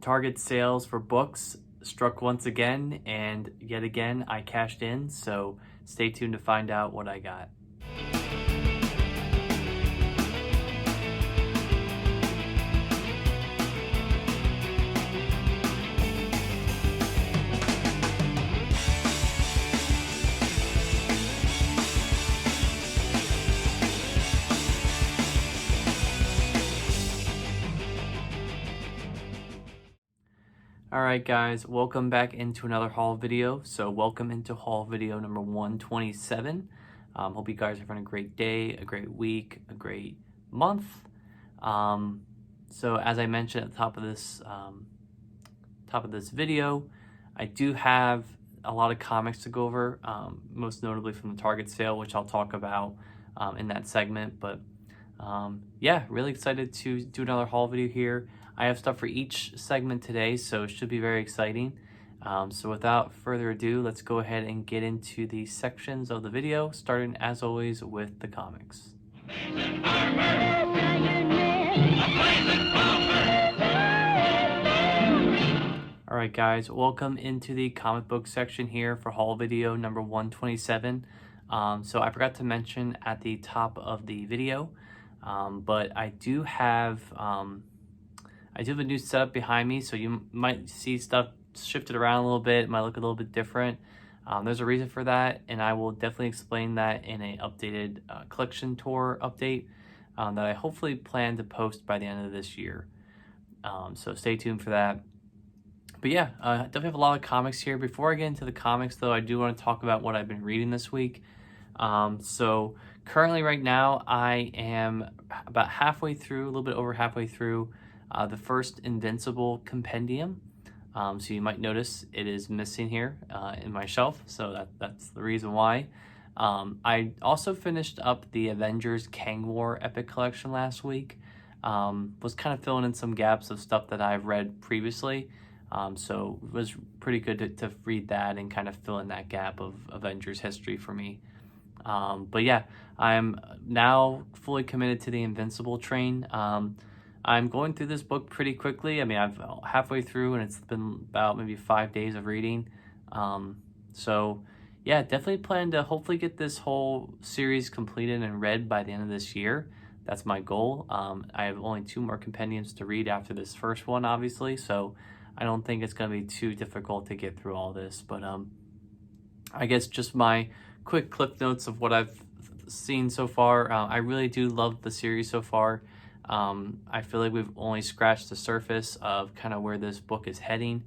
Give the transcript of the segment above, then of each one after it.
Target sales for books struck once again, and yet again I cashed in, so stay tuned to find out what I got. Alright guys, welcome back into another haul video. So welcome into haul video number 127. Hope you guys are having a great day, a great week, a great month. So as I mentioned at the top of this video, I do have a lot of comics to go over, most notably from the Target sale, which I'll talk about in that segment. But yeah, really excited to do another haul video here. I have stuff for each segment today, so it should be very exciting. So without further ado, let's go ahead and get into the sections of the video, starting as always with the comics. Alright guys, welcome into the comic book section here for haul video number 127. So I forgot to mention at the top of the video, but I do have a new setup behind me, so you might see stuff shifted around a little bit. It might look a little bit different. There's a reason for that, and I will definitely explain that in an updated collection tour update that I hopefully plan to post by the end of this year. So stay tuned for that. But yeah, definitely have a lot of comics here. Before I get into the comics, though, I do want to talk about what I've been reading this week. So currently right now, I am about halfway through, a little bit over halfway through the first Invincible compendium. So you might notice it is missing here in my shelf, so that's the reason why. I also finished up the Avengers Kang War Epic Collection last week. Was kind of filling in some gaps of stuff that I've read previously. So it was pretty good to read that and kind of fill in that gap of Avengers history for me. But yeah, I'm now fully committed to the Invincible train. I'm going through this book pretty quickly. I mean, I've halfway through and it's been about maybe 5 days of reading. So yeah, definitely plan to hopefully get this whole series completed and read by the end of this year. That's my goal. I have only 2 more compendiums to read after this first one, obviously. So I don't think it's going to be too difficult to get through all this. But I guess just my quick clip notes of what I've seen so far. I really do love the series so far. I feel like we've only scratched the surface of kind of where this book is heading.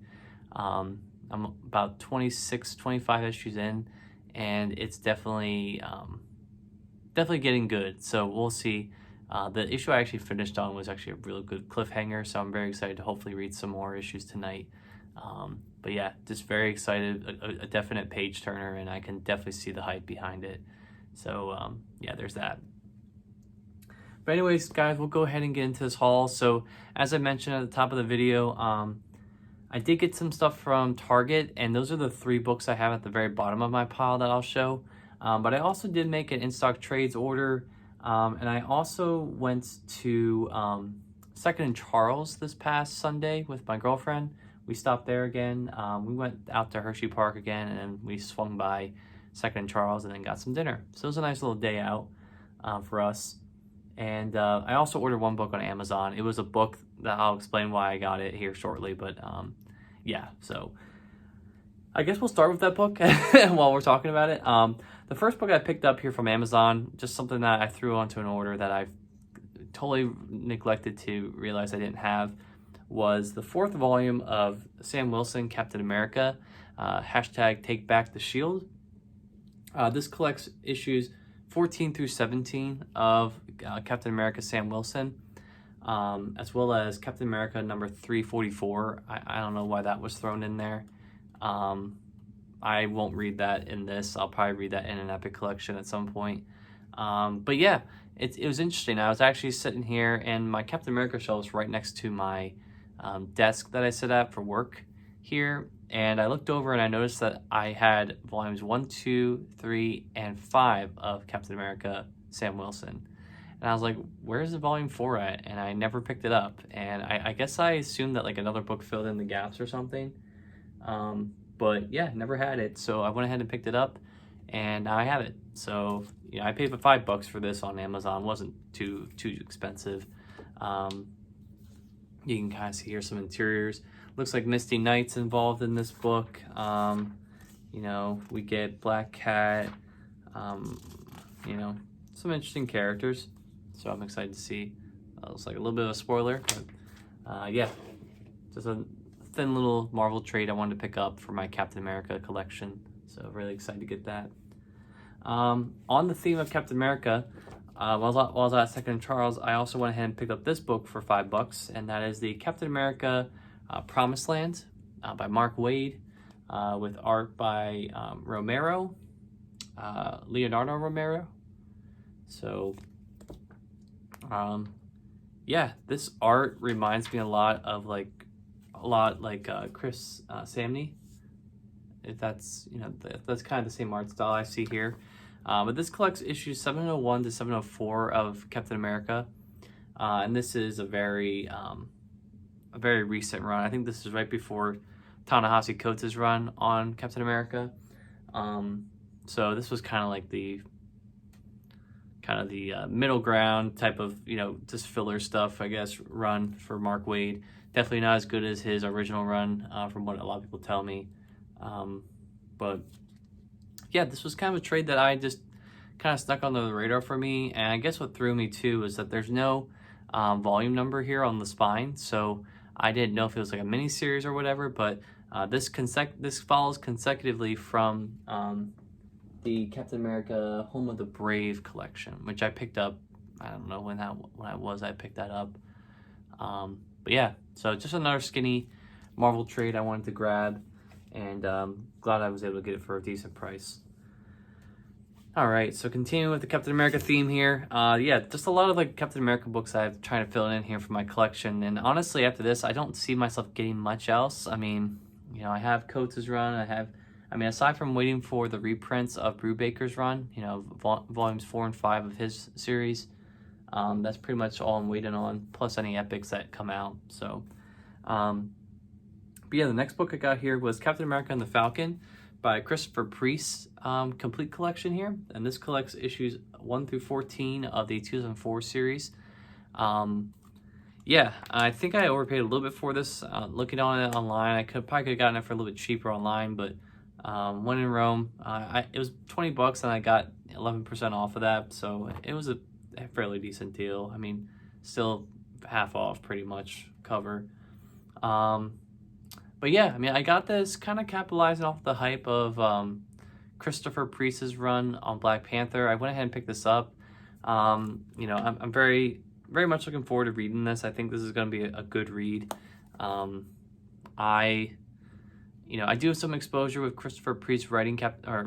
I'm about 25 issues in, and it's definitely getting good. So we'll see. The issue I actually finished on was actually a really good cliffhanger, so I'm very excited to hopefully read some more issues tonight. But yeah, just very excited, a definite page turner, and I can definitely see the hype behind it. So yeah, there's that. But anyways, guys, we'll go ahead and get into this haul. So as I mentioned at the top of the video, I did get some stuff from Target, and those are the 3 books I have at the very bottom of my pile that I'll show. But I also did make an in-stock trades order, and I also went to Second and Charles this past Sunday with my girlfriend. We stopped there again. We went out to Hershey Park again, and then we swung by Second and Charles and then got some dinner. So it was a nice little day out for us. And I also ordered 1 book on Amazon. It was a book that I'll explain why I got it here shortly. But yeah, so I guess we'll start with that book while we're talking about it. The first book I picked up here from Amazon, just something that I threw onto an order that I've totally neglected to realize I didn't have, was the 4th volume of Sam Wilson, Captain America, hashtag Take Back the Shield. This collects issues 14 through 17 of Captain America Sam Wilson, as well as Captain America number 344. I don't know why that was thrown in there. I won't read that in this. I'll probably read that in an Epic collection at some point. But yeah, it was interesting. I was actually sitting here, and my Captain America shelf is right next to my desk that I sit at for work here. And I looked over and I noticed that I had volumes 1, 2, 3, and 5 of Captain America Sam Wilson. and I was like, where's the volume 4 at? And I never picked it up, and I guess I assumed that like another book filled in the gaps or something. But yeah, never had it, so I went ahead and picked it up, and now I have it. So you know, I paid $5 for this on Amazon. It wasn't too expensive. You can kind of see here some interiors. Looks like Misty Knight's involved in this book. You know, we get Black Cat. You know, some interesting characters. So I'm excited to see. Looks like a little bit of a spoiler, but yeah, just a thin little Marvel trade I wanted to pick up for my Captain America collection. So really excited to get that. On the theme of Captain America, while I was at Second Charles, I also went ahead and picked up this book for $5, and that is the Captain America Promised Land by Mark Waid, with art by Leonardo Romero. So, yeah, this art reminds me a lot like Chris Samney. If that's, you know, that's kind of the same art style I see here. But this collects issues 701 to 704 of Captain America, and this is a very recent run. I think this is right before Ta-Nehisi Coates' run on Captain America. So this was kind of like the middle ground type of, you know, just filler stuff, I guess, run for Mark Waid. Definitely not as good as his original run, from what a lot of people tell me. But yeah, this was kind of a trade that I just kind of stuck under the radar for me. And I guess what threw me too is that there's no volume number here on the spine. So I didn't know if it was like a mini series or whatever, but this follows consecutively from the Captain America Home of the Brave collection, which I picked up. I don't know when I picked that up. But yeah, so just another skinny Marvel trade I wanted to grab, and glad I was able to get it for a decent price. All right, so continuing with the Captain America theme here. Yeah, just a lot of like Captain America books I'm trying to fill in here for my collection. And honestly, after this, I don't see myself getting much else. I mean, you know, I have Coates' run. I mean, aside from waiting for the reprints of Brubaker's run, you know, volumes 4 and 5 of his series, that's pretty much all I'm waiting on, plus any epics that come out. So, but yeah, the next book I got here was Captain America and the Falcon by Christopher Priest, complete collection here, and this collects issues 1 through 14 of the 2004 series. Yeah, I think I overpaid a little bit for this. Looking on it online, I probably could have gotten it for a little bit cheaper online, but when in Rome, it was $20 and I got 11% off of that, so it was a fairly decent deal. I mean, still half off pretty much cover. But yeah, I mean, I got this kind of capitalizing off the hype of Christopher Priest's run on Black Panther. I went ahead and picked this up. You know, I'm very much looking forward to reading this. I think this is going to be a good read. I do have some exposure with Christopher Priest writing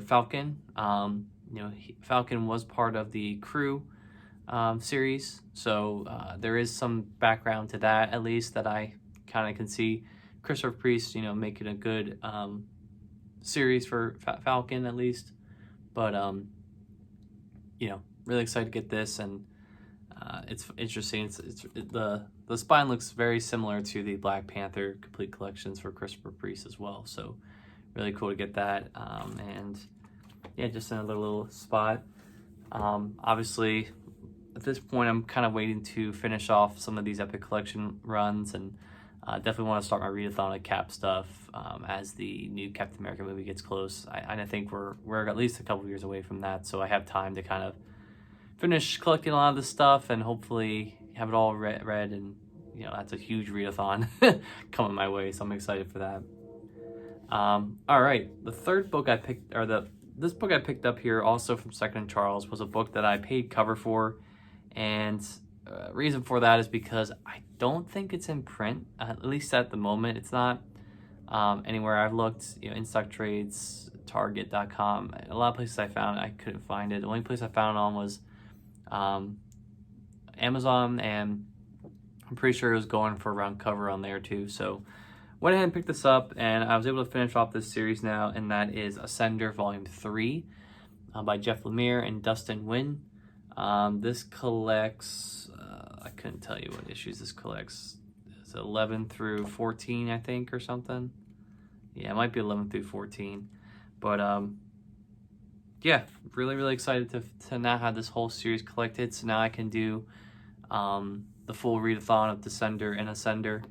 Falcon. You know, Falcon was part of the Crew series, so there is some background to that, at least, that I kind of can see Christopher Priest, you know, making a good series for Falcon, at least. But you know, really excited to get this, and it's interesting. The spine looks very similar to the Black Panther complete collections for Christopher Priest as well. So really cool to get that. And yeah, just another little spot. Obviously, at this point, I'm kind of waiting to finish off some of these Epic Collection runs, and definitely want to start my readathon of Cap stuff as the new Captain America movie gets close. I think we're at least a couple years away from that, so I have time to kind of finish collecting a lot of this stuff and hopefully have it all read, and you know, that's a huge readathon coming my way, so I'm excited for that. All right, the third book I picked, this book I picked up here, also from Second Charles, was a book that I paid cover for, and reason for that is because I don't think it's in print, at least at the moment. It's not anywhere I've looked, you know, In Stock Trades, Target.com, a lot of places I found it, I couldn't find it. The only place I found it on was Amazon, and I'm pretty sure it was going for a round cover on there too. So went ahead and picked this up, and I was able to finish off this series now, and that is Ascender Volume 3 by Jeff Lemire and Dustin Nguyen. This collects, I couldn't tell you what issues this collects. It's 11 through 14, I think, or something. Yeah, it might be 11 through 14. But yeah, really excited to now have this whole series collected. So now I can do the full readathon of Descender and Ascender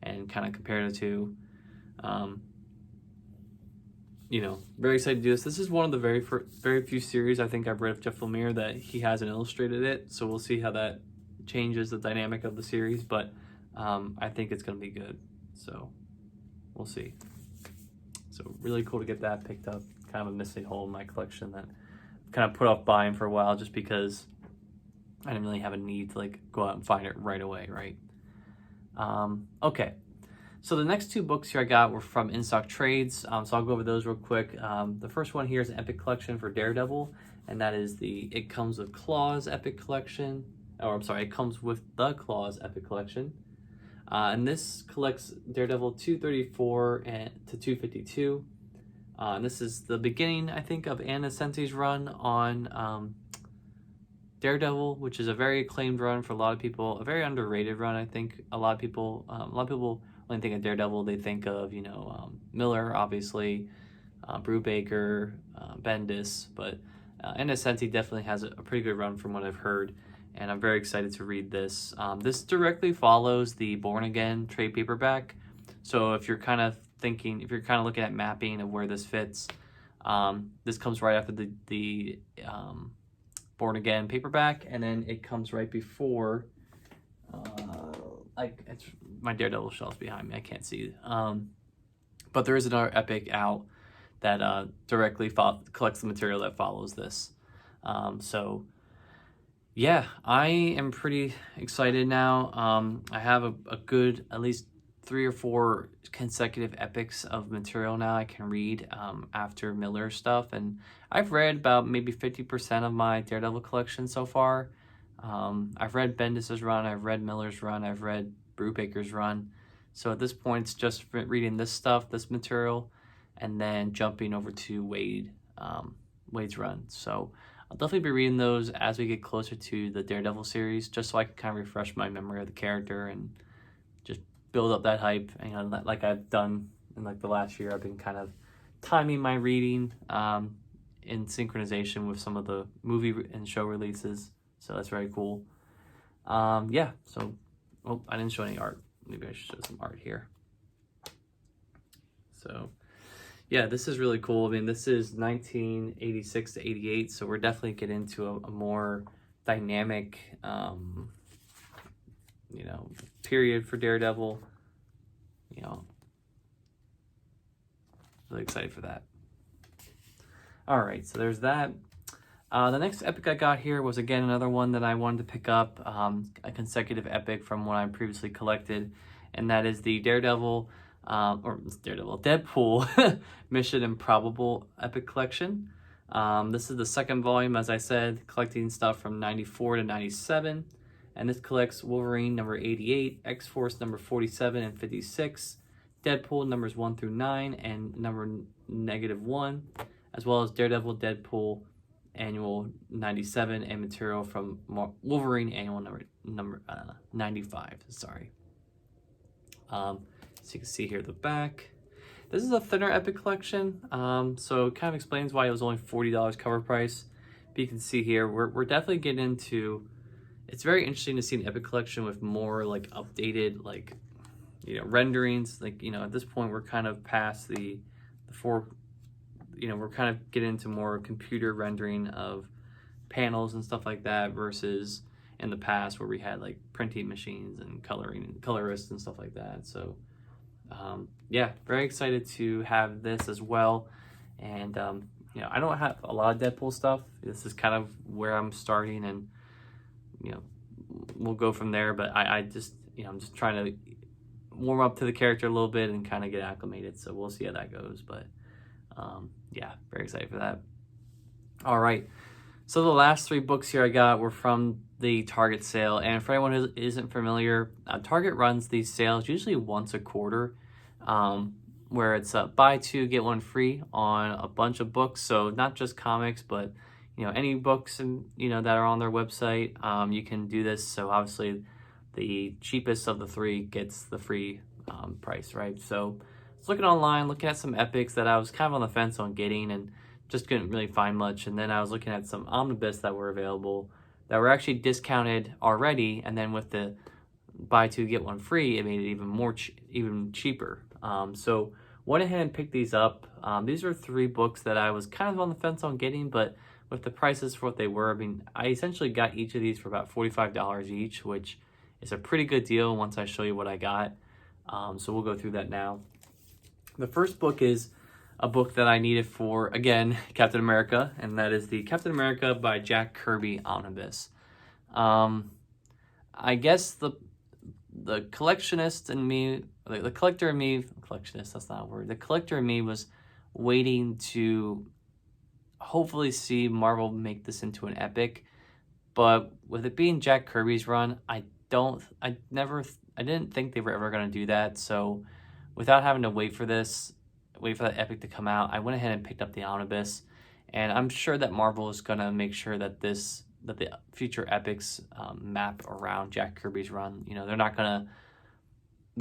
and kind of compare the two. You know, very excited to do this. This is one of the very few series I think I've read of Jeff Lemire that he hasn't illustrated it. So we'll see how that changes the dynamic of the series. But I think it's going to be good. So we'll see. So really cool to get that picked up. Kind of a missing hole in my collection that I've kind of put off buying for a while just because I didn't really have a need to like go out and find it right away, right? Okay. So the next two books here I got were from In Stock Trades, so I'll go over those real quick. The first one here is an Epic Collection for Daredevil, and that is the It Comes with Claws Epic Collection, or I'm sorry, It Comes with the Claws Epic Collection. And this collects Daredevil 234 to 252. And this is the beginning, I think, of Ann Nocenti's run on Daredevil, which is a very acclaimed run for a lot of people, a very underrated run. I think a lot of people when they think of Daredevil, they think of, you know, Miller, obviously, Brubaker, Bendis, but Ann Nocenti definitely has a pretty good run from what I've heard, and I'm very excited to read this. This directly follows the Born Again trade paperback, so if you're kind of looking at mapping of where this fits, this comes right after the Born Again paperback, and then it comes right before, it's my Daredevil shelves behind me, I can't see. But there is another epic out that directly collects the material that follows this. So yeah, I am pretty excited now. I have a good, at least 3 or 4 consecutive epics of material now I can read after Miller stuff, and I've read about maybe 50% of my Daredevil collection so far. I've read Bendis's run, I've read Miller's run, I've read Brubaker's run. So at this point, it's just reading this stuff, this material, and then jumping over to Wade's run. So I'll definitely be reading those as we get closer to the Daredevil series, just so I can kind of refresh my memory of the character and just build up that hype. And, you know, like I've done in like the last year, I've been kind of timing my reading in synchronization with some of the movie and show releases. So that's very cool. Yeah, so, oh, I didn't show any art. Maybe I should show some art here. So, yeah, this is really cool. I mean, this is 1986 to 88, so we're definitely getting into a more dynamic, you know, period for Daredevil. You know, really excited for that. All right, so there's that. The next epic I got here was, again, another one that I wanted to pick up, a consecutive epic from what I previously collected, and that is the Deadpool Mission Improbable Epic Collection. This is the second volume, as I said, collecting stuff from 94 to 97, and this collects Wolverine number 88, X-Force number 47 and 56, Deadpool numbers 1 through 9 and number -1, as well as Daredevil, Deadpool Annual 97 and material from Wolverine Annual number 95. Sorry. So you can see here the back. This is a thinner epic collection, so it kind of explains why it was only $40 cover price. But you can see here we're definitely getting into. It's very interesting to see an epic collection with more like updated, like, you know, renderings. Like, you know, at this point we're kind of past the four. You know, we're kind of getting into more computer rendering of panels and stuff like that versus in the past where we had like printing machines and colorists and stuff like that. So yeah, very excited to have this as well. And you know, I don't have a lot of Deadpool stuff. This is kind of where I'm starting, and you know, we'll go from there. But I just, you know, I'm just trying to warm up to the character a little bit and kind of get acclimated. So we'll see how that goes. But yeah, very excited for that. All right, so the last 3 books here I got were from the Target sale, and for anyone who isn't familiar, Target runs these sales usually once a quarter, where it's buy 2 get 1 free on a bunch of books. So not just comics, but any books and that are on their website, you can do this. So obviously the cheapest of the three gets the free price, right? So I was looking online, looking at some epics that I was kind of on the fence on getting and just couldn't really find much. And then I was looking at some omnibus that were available that were actually discounted already, and then with the buy two get one free, it made it even cheaper. So went ahead and picked these up. These are three books that I was kind of on the fence on getting, but with the prices for what they were, I mean, I essentially got each of these for about $45 each, which is a pretty good deal once I show you what I got. So we'll go through that now. The first book is a book that I needed for, again, Captain America, and that is the Captain America by Jack Kirby Omnibus. I guess the collectionist in me, the collector in me, collectionist, that's not a word. The collector in me was waiting to hopefully see Marvel make this into an epic, but with it being Jack Kirby's run, I didn't think they were ever going to do that. So without having to wait for that epic to come out, I went ahead and picked up the Omnibus, and I'm sure that Marvel is going to make sure that the future epics map around Jack Kirby's run. They're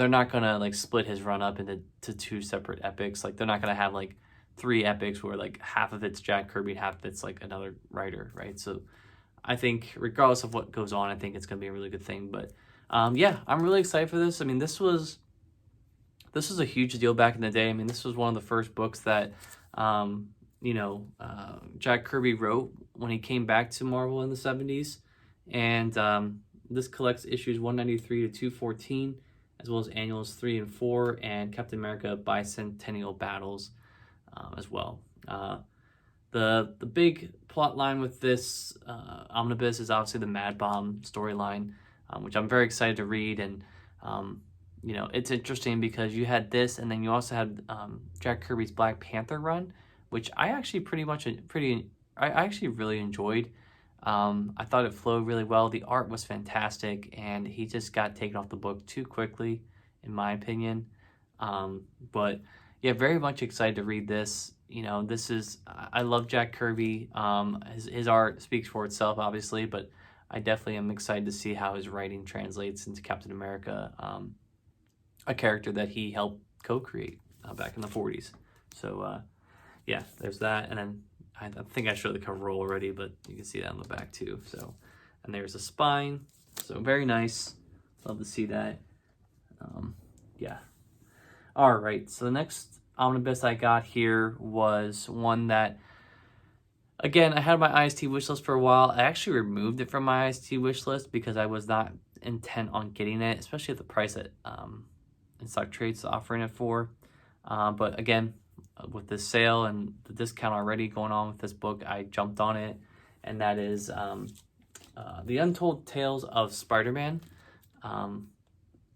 not gonna like split his run up into two separate epics. Like they're not gonna have like three epics where like half of it's Jack Kirby and half of it's like another writer, right? So I think regardless of what goes on, I think it's gonna be a really good thing. But yeah, I'm really excited for this. I mean, this was a huge deal back in the day. I mean, this was one of the first books that Jack Kirby wrote when he came back to Marvel in the 70s. And this collects issues 193 to 214, as well as annuals 3 and 4, and Captain America Bicentennial Battles as well. The big plot line with this omnibus is obviously the Mad Bomb storyline, which I'm very excited to read. And it's interesting because you had this, and then you also had Jack Kirby's Black Panther run, which I actually I actually really enjoyed. I thought it flowed really well. The art was fantastic, and he just got taken off the book too quickly, in my opinion. But yeah, very much excited to read this. I love Jack Kirby. His art speaks for itself, obviously, but I definitely am excited to see how his writing translates into Captain America, a character that he helped co-create back in the 40s. So yeah, there's that. And then I think I showed the cover roll already, but you can see that on the back too. So, and there's a spine. So very nice. Love to see that. Yeah. All right. So the next omnibus I got here was one that, again, I had my IST wishlist for a while. I actually removed it from my IST wishlist because I was not intent on getting it, especially at the price that InStock Trade's offering it for. But again, with the sale and the discount already going on with this book, I jumped on it, and that is The Untold Tales of Spider-Man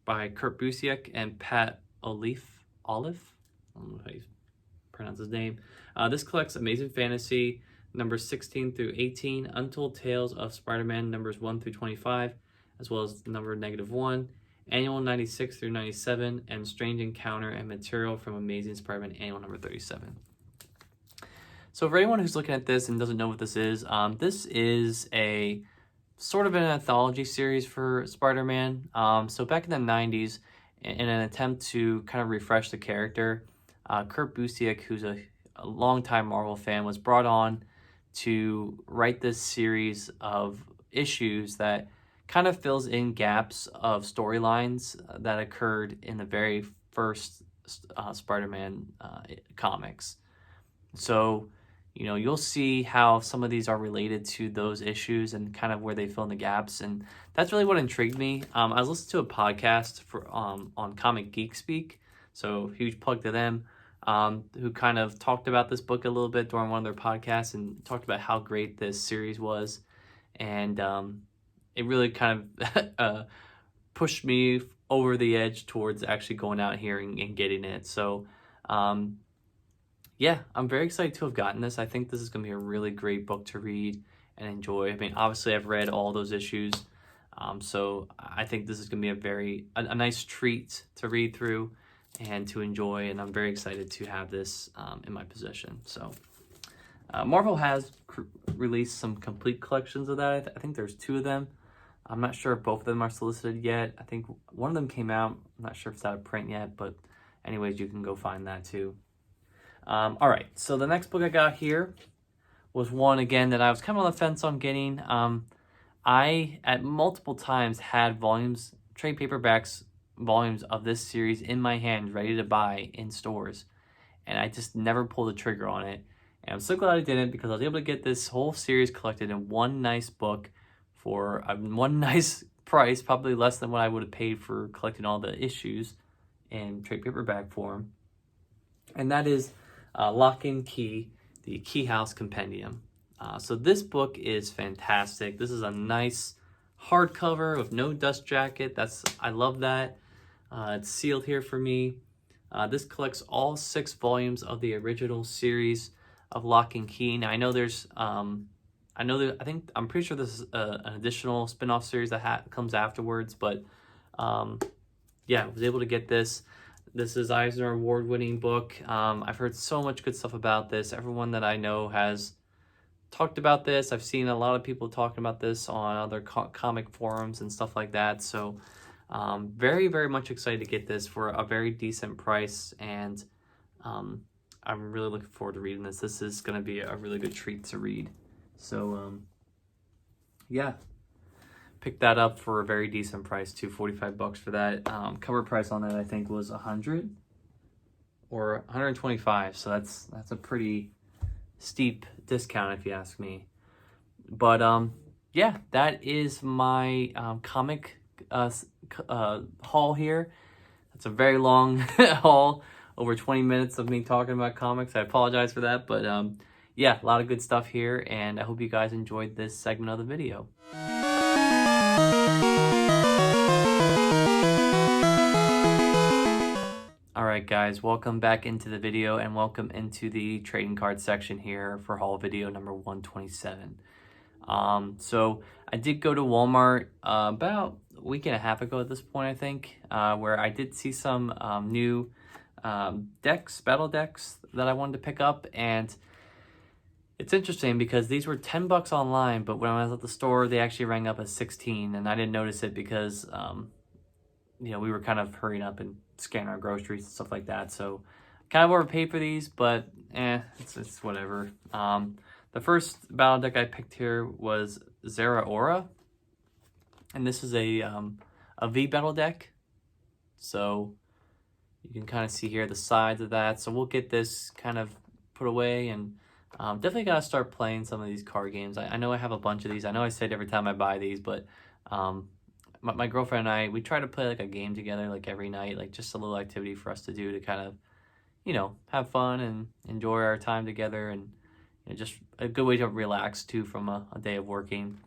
by Kurt Busiek and Pat Olive. I don't know how you pronounce his name. This collects Amazing Fantasy numbers 16 through 18, Untold Tales of Spider-Man numbers 1 through 25, as well as the number -1, Annual 96 through 97, and Strange Encounter and material from Amazing Spider-Man Annual number 37. So for anyone who's looking at this and doesn't know what this is a sort of an anthology series for Spider-Man. So back in the 90s, in an attempt to kind of refresh the character, Kurt Busiek, who's a longtime Marvel fan, was brought on to write this series of issues that kind of fills in gaps of storylines that occurred in the very first Spider-Man comics. So, you'll see how some of these are related to those issues and kind of where they fill in the gaps. And that's really what intrigued me. I was listening to a podcast on Comic Geek Speak, so huge plug to them, who kind of talked about this book a little bit during one of their podcasts and talked about how great this series was. And it really kind of pushed me over the edge towards actually going out here and getting it. So, yeah, I'm very excited to have gotten this. I think this is going to be a really great book to read and enjoy. I mean, obviously, I've read all those issues, so I think this is going to be a nice treat to read through and to enjoy, and I'm very excited to have this in my possession. So, Marvel has released some complete collections of that. I think there's 2 of them. I'm not sure if both of them are solicited yet. I think one of them came out. I'm not sure if it's out of print yet, but anyways, you can go find that too. All right, so the next book I got here was one, again, that I was kind of on the fence on getting. I, at multiple times, had trade paperbacks, volumes of this series in my hand, ready to buy in stores. And I just never pulled the trigger on it. And I'm so glad I didn't, because I was able to get this whole series collected in one nice book for one nice price, probably less than what I would have paid for collecting all the issues in trade paperback form. And that is Lock and Key, the Key House Compendium. So this book is fantastic. This is a nice hardcover with no dust jacket. I love that. It's sealed here for me. This collects all 6 volumes of the original series of Lock and Key. Now I know there's, I'm pretty sure this is an additional spin-off series that comes afterwards, but yeah, I was able to get this. This is Eisner Award-winning book. I've heard so much good stuff about this. Everyone that I know has talked about this. I've seen a lot of people talking about this on other comic forums and stuff like that. So very, very much excited to get this for a very decent price. And I'm really looking forward to reading this. This is going to be a really good treat to read. So yeah, picked that up for a very decent price too, $45 for that. Cover price on that I think was $100 or $125. So that's a pretty steep discount if you ask me. But yeah, that is my comic haul here. It's a very long haul, over 20 minutes of me talking about comics. I apologize for that, but yeah, a lot of good stuff here, and I hope you guys enjoyed this segment of the video. Alright guys, welcome back into the video, and welcome into the trading card section here for haul video number 127. So I did go to Walmart about a week and a half ago at this point, I think, where I did see some new battle decks that I wanted to pick up. And it's interesting because these were $10 online, but when I was at the store, they actually rang up as 16, and I didn't notice it because you know, we were kind of hurrying up and scanning our groceries and stuff like that. So kind of overpaid for these, but it's whatever. The first battle deck I picked here was Zera Aura, and this is a V battle deck. So you can kind of see here the sides of that. So we'll get this kind of put away, and definitely gotta start playing some of these card games. I know I have a bunch of these. I know I say it every time I buy these, but my girlfriend and I, we try to play like a game together like every night, like just a little activity for us to do to kind of, you know, have fun and enjoy our time together, and you know, just a good way to relax too from a day of working.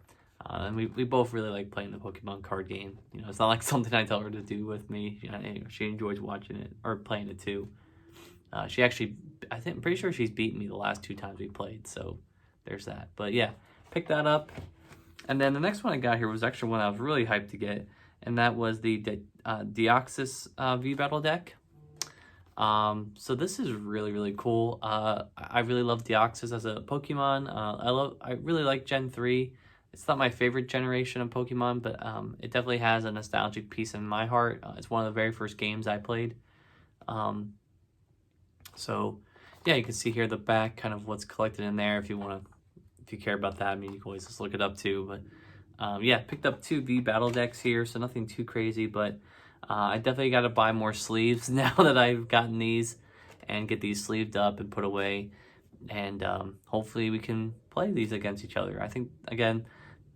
And we both really like playing the Pokemon card game. You know, it's not like something I tell her to do with me. You know, she enjoys watching it or playing it too. She actually, I'm pretty sure she's beaten me the last 2 times we played. So there's that. But yeah, pick that up. And then the next one I got here was actually one I was really hyped to get, and that was the Deoxys V Battle deck. So this is really, really cool. I really love Deoxys as a Pokemon. I really like Gen 3. It's not my favorite generation of Pokemon, but it definitely has a nostalgic piece in my heart. It's one of the very first games I played. So yeah, you can see here the back, kind of what's collected in there if you care about that. I mean, you can always just look it up too, but yeah, picked up 2 V battle decks here, so nothing too crazy, but I definitely got to buy more sleeves now that I've gotten these, and get these sleeved up and put away, and hopefully we can play these against each other. I think, again,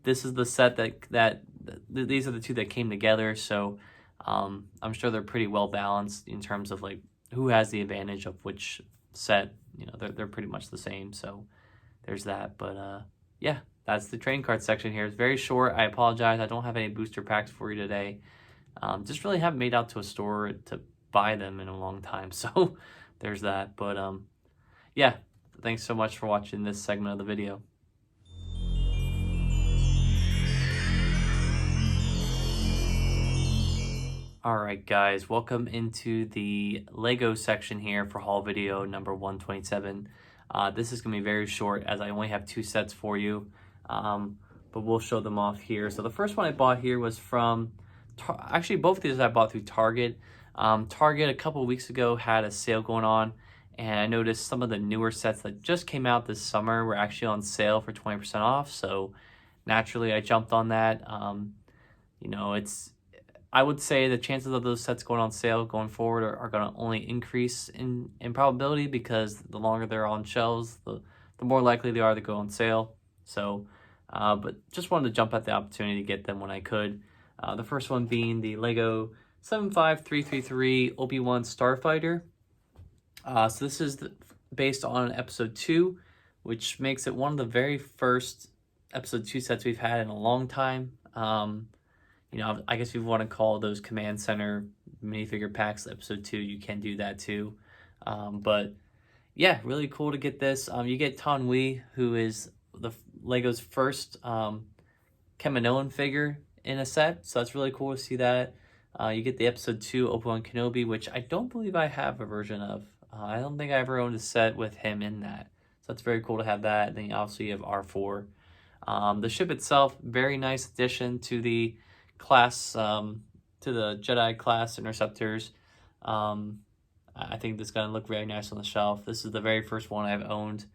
this is the set that these are the 2 that came together, so I'm sure they're pretty well balanced in terms of like who has the advantage of which set. You know, they're pretty much the same, so there's that. But yeah, that's the trading card section here. It's very short. I apologize. I don't have any booster packs for you today. Just really haven't made out to a store to buy them in a long time. So there's that. But yeah, thanks so much for watching this segment of the video. Alright guys, welcome into the Lego section here for haul video number 127. This is going to be very short as I only have 2 sets for you, but we'll show them off here. So the first one I bought here was from, actually both of these I bought through Target. Target a couple of weeks ago had a sale going on, and I noticed some of the newer sets that just came out this summer were actually on sale for 20% off. So naturally I jumped on that. You know, I would say the chances of those sets going on sale going forward are going to only increase in probability, because the longer they're on shelves, the more likely they are to go on sale. So, but just wanted to jump at the opportunity to get them when I could. The first one being the Lego 75333 Obi-Wan Starfighter. So this is based on episode 2, which makes it one of the very first episode 2 sets we've had in a long time. You know, I guess if you want to call those Command Center minifigure packs episode 2, you can do that too. But yeah, really cool to get this. You get Tan Wee, who is the Lego's first Kaminoan figure in a set, so that's really cool to see that. You get the episode 2 Obi-Wan Kenobi, which I don't believe I have a version of. I don't think I ever owned a set with him in that, so it's very cool to have that. And then obviously you have R4. The ship itself, very nice addition to the class, to the Jedi class interceptors. I think this is going to look very nice on the shelf. This is the very first one I've owned.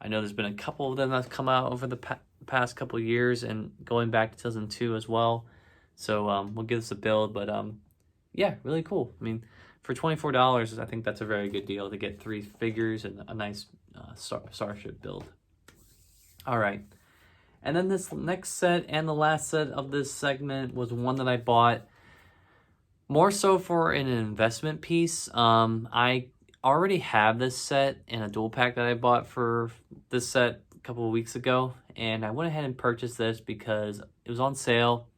I know there's been a couple of them that's come out over the past couple of years, and going back to 2002 as well. So we'll give this a build, but yeah, really cool. I mean, for $24, I think that's a very good deal to get 3 figures and a nice starship build. All right. And then this next set and the last set of this segment was one that I bought more so for an investment piece. I already have this set in a dual pack that I bought for this set a couple of weeks ago, and I went ahead and purchased this because it was on sale.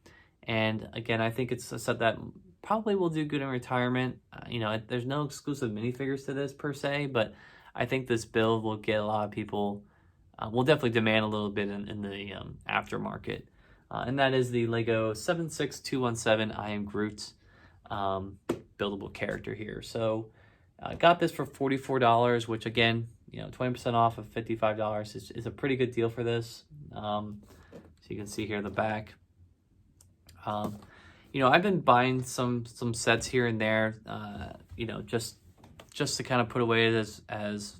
And again, I think it's a set that probably will do good in retirement. You know, there's no exclusive minifigures to this per se, but I think this build will get a lot of people, will definitely demand a little bit in the aftermarket. And that is the Lego 76217 I Am Groot buildable character here. So I got this for $44, which again, you know, 20% off of $55 is a pretty good deal for this. So you can see here the back. You know, I've been buying some sets here and there, you know, just to kind of put away as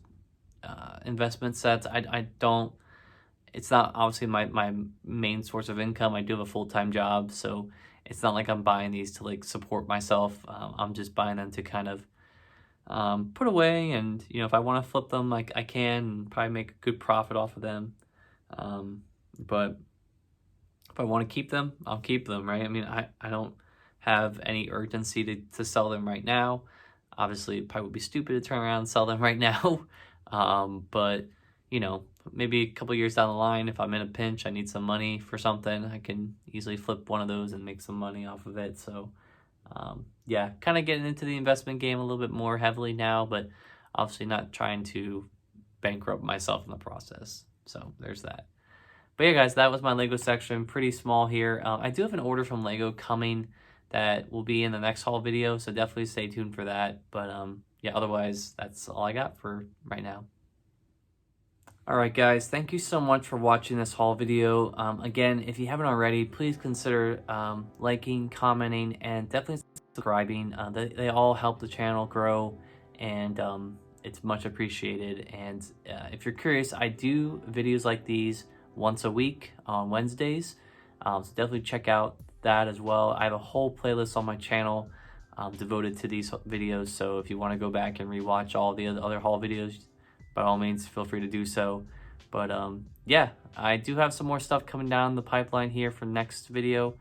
investment sets. I don't, it's not obviously my main source of income. I do have a full-time job, so it's not like I'm buying these to like support myself. I'm just buying them to kind of put away, and you know, if I want to flip them, like I can, and probably make a good profit off of them. But if I want to keep them, I'll keep them, right? I mean, I don't have any urgency to sell them right now. Obviously, it probably would be stupid to turn around and sell them right now. But, you know, maybe a couple years down the line, if I'm in a pinch, I need some money for something, I can easily flip one of those and make some money off of it. So, yeah, kind of getting into the investment game a little bit more heavily now, but obviously not trying to bankrupt myself in the process. So there's that. But yeah, guys, that was my Lego section. Pretty small here. I do have an order from Lego coming that will be in the next haul video, so definitely stay tuned for that. But yeah, otherwise, that's all I got for right now. All right, guys, thank you so much for watching this haul video. Again, if you haven't already, please consider liking, commenting, and definitely subscribing. They all help the channel grow, and it's much appreciated. And if you're curious, I do videos like these once a week on Wednesdays, so definitely check out that as well. I have a whole playlist on my channel devoted to these videos, so if you want to go back and rewatch all the other haul videos, by all means feel free to do so. But yeah, I do have some more stuff coming down the pipeline here for next video,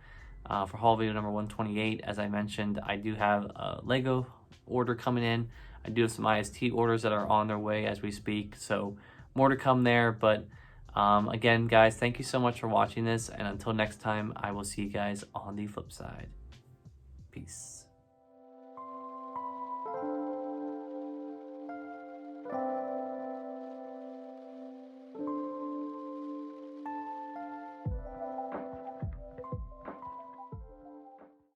for haul video number 128. As I mentioned, I do have a Lego order coming in. I do have some IST orders that are on their way as we speak, so more to come there. But again, guys, thank you so much for watching this, and until next time, I will see you guys on the flip side. Peace.